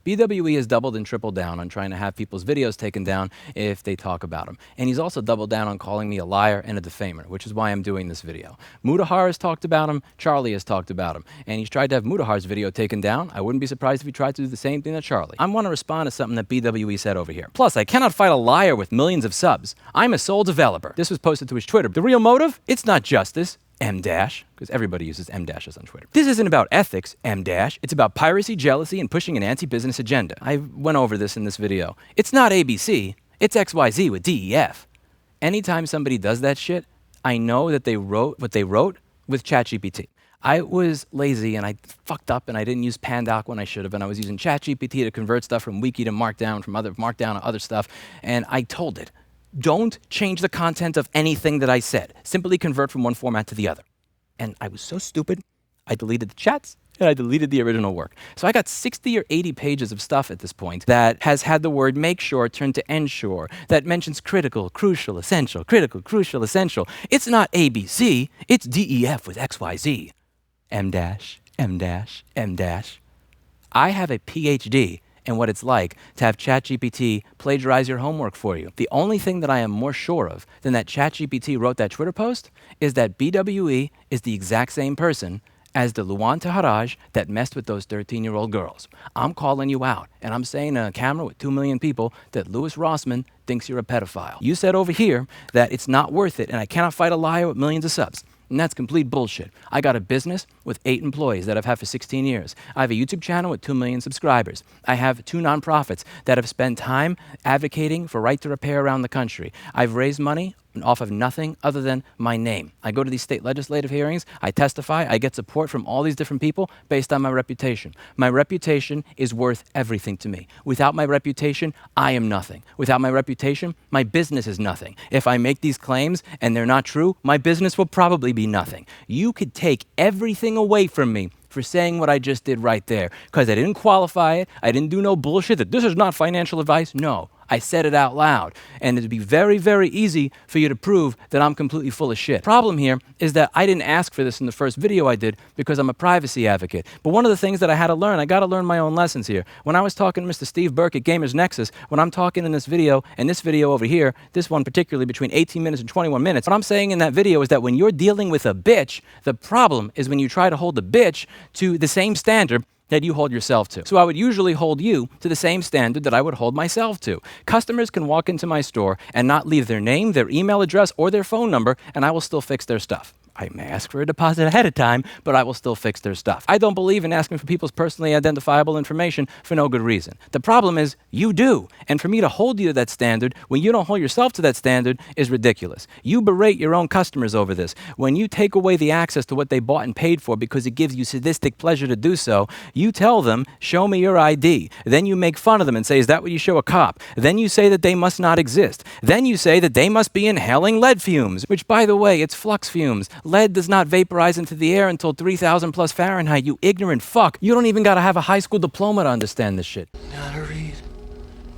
BwE has doubled and tripled down on trying to have people's videos taken down if they talk about them. And he's also doubled down on calling me a liar and a defamer, which is why I'm doing this video. Mutahar has talked about him, Charlie has talked about him, and he's tried to have Mutahar's video taken down. I wouldn't be surprised if he tried to do the same thing to Charlie. I want to respond to something that BwE said over here. Plus, I cannot fight a liar with millions of subs. I'm a sole developer. This was posted to his Twitter. The real motive? It's not justice. M-, because everybody uses M-dashes on Twitter. This isn't about ethics, M-, it's about piracy, jealousy, and pushing an anti-business agenda. I went over this in this video. It's not ABC, it's XYZ with DEF. Anytime somebody does that shit, I know that they wrote what they wrote with ChatGPT. I was lazy and I fucked up and I didn't use Pandoc when I should have, and I was using ChatGPT to convert stuff from Wiki to Markdown, from Markdown to other stuff, and I told it, don't change the content of anything that I said. Simply convert from one format to the other. And I was so stupid, I deleted the chats and I deleted the original work. So I got 60 or 80 pages of stuff at this point that has had the word make sure turned to ensure, that mentions critical, crucial, essential, critical, crucial, essential. It's not ABC, it's DEF with XYZ. M-, M-, M-. I have a PhD and what it's like to have ChatGPT plagiarize your homework for you. The only thing that I am more sure of than that ChatGPT wrote that Twitter post is that BwE is the exact same person as the Luan Tahiraj that messed with those 13-year-old girls. I'm calling you out, and I'm saying on a camera with 2 million people that Louis Rossman thinks you're a pedophile. You said over here that it's not worth it, and I cannot fight a liar with millions of subs. And that's complete bullshit. I got a business with 8 employees that I've had for 16 years. I have a YouTube channel with 2 million subscribers. I have 2 nonprofits that have spent time advocating for right to repair around the country. I've raised money off of nothing other than my name. I go to these state legislative hearings, I testify, I get support from all these different people based on my reputation. My reputation is worth everything to me. Without my reputation, I am nothing. Without my reputation, my business is nothing. If I make these claims and they're not true, my business will probably be nothing. You could take everything away from me for saying what I just did right there, because I didn't qualify it, I didn't do no bullshit that this is not financial advice. No, I said it out loud. And it'd be very, very easy for you to prove that I'm completely full of shit. Problem here is that I didn't ask for this in the first video I did because I'm a privacy advocate. But one of the things that I had to learn, I got to learn my own lessons here. When I was talking to Mr. Steve Burke at Gamers Nexus, when I'm talking in this video, and this video over here, this one particularly between 18 minutes and 21 minutes, what I'm saying in that video is that when you're dealing with a bitch, the problem is when you try to hold the bitch to the same standard that you hold yourself to. So I would usually hold you to the same standard that I would hold myself to. Customers can walk into my store and not leave their name, their email address, or their phone number, and I will still fix their stuff. I may ask for a deposit ahead of time, but I will still fix their stuff. I don't believe in asking for people's personally identifiable information for no good reason. The problem is you do. And for me to hold you to that standard when you don't hold yourself to that standard is ridiculous. You berate your own customers over this. When you take away the access to what they bought and paid for because it gives you sadistic pleasure to do so, you tell them, show me your ID. Then you make fun of them and say, is that what you show a cop? Then you say that they must not exist. Then you say that they must be inhaling lead fumes, which by the way, it's flux fumes. Lead does not vaporize into the air until 3,000 plus Fahrenheit, you ignorant fuck. You don't even gotta have a high school diploma to understand this shit. Know how to read,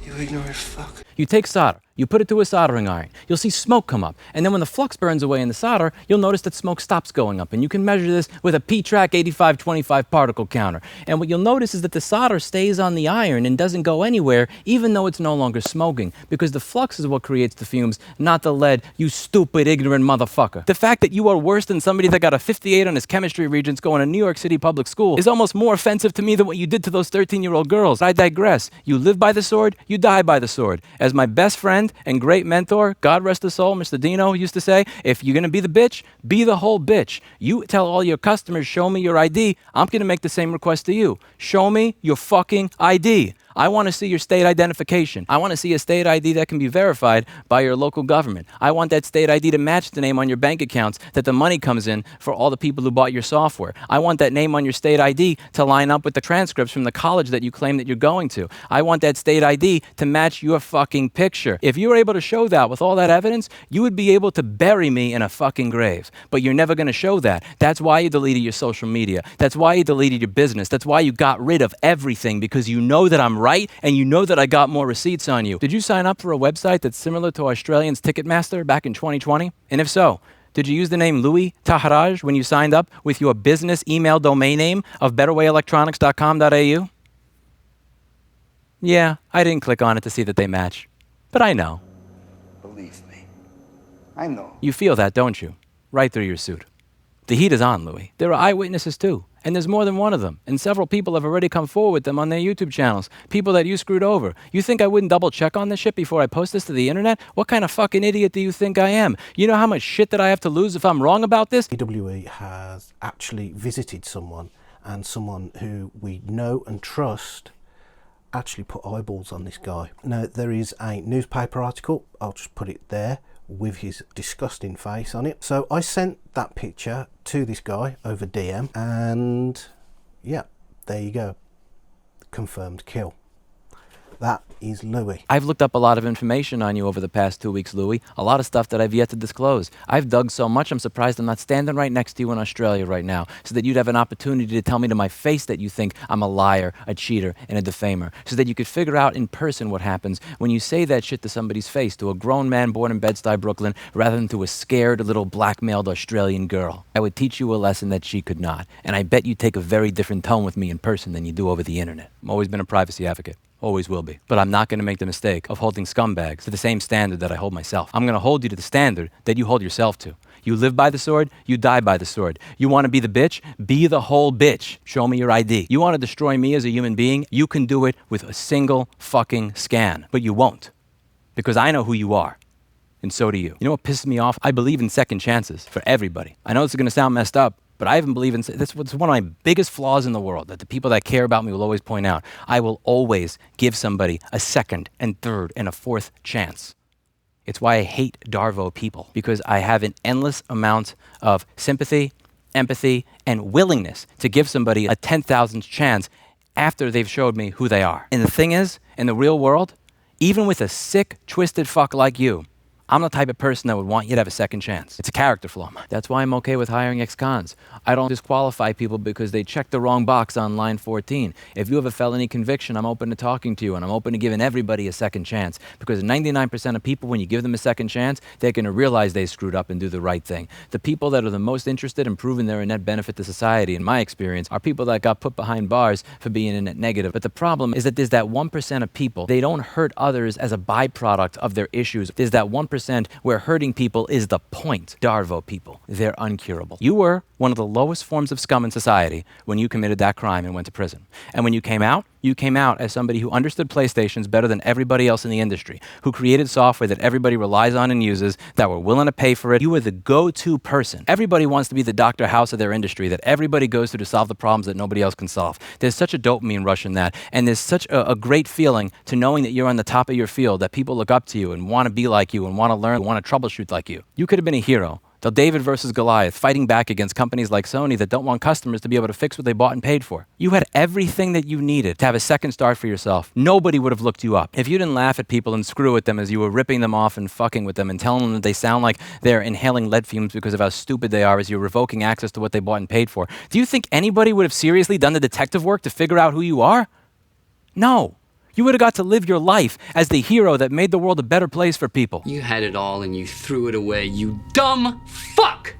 you ignorant fuck. You take solder, you put it to a soldering iron, you'll see smoke come up, and then when the flux burns away in the solder, you'll notice that smoke stops going up, and you can measure this with a P-Track 8525 particle counter. And what you'll notice is that the solder stays on the iron and doesn't go anywhere, even though it's no longer smoking, because the flux is what creates the fumes, not the lead, you stupid, ignorant motherfucker. The fact that you are worse than somebody that got a 58 on his chemistry regents going to New York City public school is almost more offensive to me than what you did to those 13-year-old girls. I digress. You live by the sword, you die by the sword. As my best friend and great mentor, God rest his soul, Mr. Dino used to say, if you're gonna be the bitch, be the whole bitch. You tell all your customers, show me your ID. I'm gonna make the same request to you. Show me your fucking ID. I want to see your state identification. I want to see a state ID that can be verified by your local government. I want that state ID to match the name on your bank accounts that the money comes in for all the people who bought your software. I want that name on your state ID to line up with the transcripts from the college that you claim that you're going to. I want that state ID to match your fucking picture. If you were able to show that with all that evidence, you would be able to bury me in a fucking grave. But you're never going to show that. That's why you deleted your social media. That's why you deleted your business. That's why you got rid of everything, because you know that I'm right, and you know that I got more receipts on you. Did you sign up for a website that's similar to Australian's Ticketmaster back in 2020? And if so, did you use the name Louis Tahiraj when you signed up with your business email domain name of betterwayelectronics.com.au? Yeah, I didn't click on it to see that they match. But I know. Believe me. I know. You feel that, don't you? Right through your suit. The heat is on, Louis. There are eyewitnesses too, and there's more than one of them. And several people have already come forward with them on their YouTube channels. People that you screwed over. You think I wouldn't double check on this shit before I post this to the internet? What kind of fucking idiot do you think I am? You know how much shit that I have to lose if I'm wrong about this? BwE has actually visited someone, and someone who we know and trust actually put eyeballs on this guy. Now, there is a newspaper article, I'll just put it there, with his disgusting face on it. So I sent that picture to this guy over DM, and yeah, there you go. Confirmed kill. That is Louis. I've looked up a lot of information on you over the past 2 weeks, Louis. A lot of stuff that I've yet to disclose. I've dug so much, I'm surprised I'm not standing right next to you in Australia right now, so that you'd have an opportunity to tell me to my face that you think I'm a liar, a cheater, and a defamer, so that you could figure out in person what happens when you say that shit to somebody's face, to a grown man born in Bed-Stuy, Brooklyn, rather than to a scared little blackmailed Australian girl. I would teach you a lesson that she could not, and I bet you'd take a very different tone with me in person than you do over the internet. I've always been a privacy advocate. Always will be. But I'm not going to make the mistake of holding scumbags to the same standard that I hold myself. I'm going to hold you to the standard that you hold yourself to. You live by the sword, you die by the sword. You want to be the bitch? Be the whole bitch. Show me your ID. You want to destroy me as a human being? You can do it with a single fucking scan. But you won't. Because I know who you are. And so do you. You know what pisses me off? I believe in second chances for everybody. I know this is going to sound messed up, but I even believe in, that's one of my biggest flaws in the world, that the people that care about me will always point out. I will always give somebody a second and third and a fourth chance. It's why I hate Darvo people, because I have an endless amount of sympathy, empathy, and willingness to give somebody a 10,000th chance after they've showed me who they are. And the thing is, in the real world, even with a sick, twisted fuck like you, I'm the type of person that would want you to have a second chance. It's a character flaw. That's why I'm okay with hiring ex-cons. I don't disqualify people because they checked the wrong box on line 14. If you have a felony conviction, I'm open to talking to you, and I'm open to giving everybody a second chance, because 99% of people, when you give them a second chance, they're going to realize they screwed up and do the right thing. The people that are the most interested in proving they're a net benefit to society, in my experience, are people that got put behind bars for being a net negative. But the problem is that there's that 1% of people, they don't hurt others as a byproduct of their issues. There's that 1% where hurting people is the point. Darvo people, they're uncurable. You were one of the lowest forms of scum in society when you committed that crime and went to prison. And when you came out as somebody who understood PlayStations better than everybody else in the industry, who created software that everybody relies on and uses, that were willing to pay for it. You were the go-to person. Everybody wants to be the Dr. House of their industry, that everybody goes to solve the problems that nobody else can solve. There's such a dopamine rush in that, and there's such a great feeling to knowing that you're on the top of your field, that people look up to you and want to be like you and want to learn, want to troubleshoot like you. You could have been a hero. The David versus Goliath, fighting back against companies like Sony that don't want customers to be able to fix what they bought and paid for. You had everything that you needed to have a second start for yourself. Nobody would have looked you up. If you didn't laugh at people and screw with them as you were ripping them off and fucking with them and telling them that they sound like they're inhaling lead fumes because of how stupid they are as you're revoking access to what they bought and paid for, do you think anybody would have seriously done the detective work to figure out who you are? No. You would have got to live your life as the hero that made the world a better place for people. You had it all and you threw it away, you dumb fuck!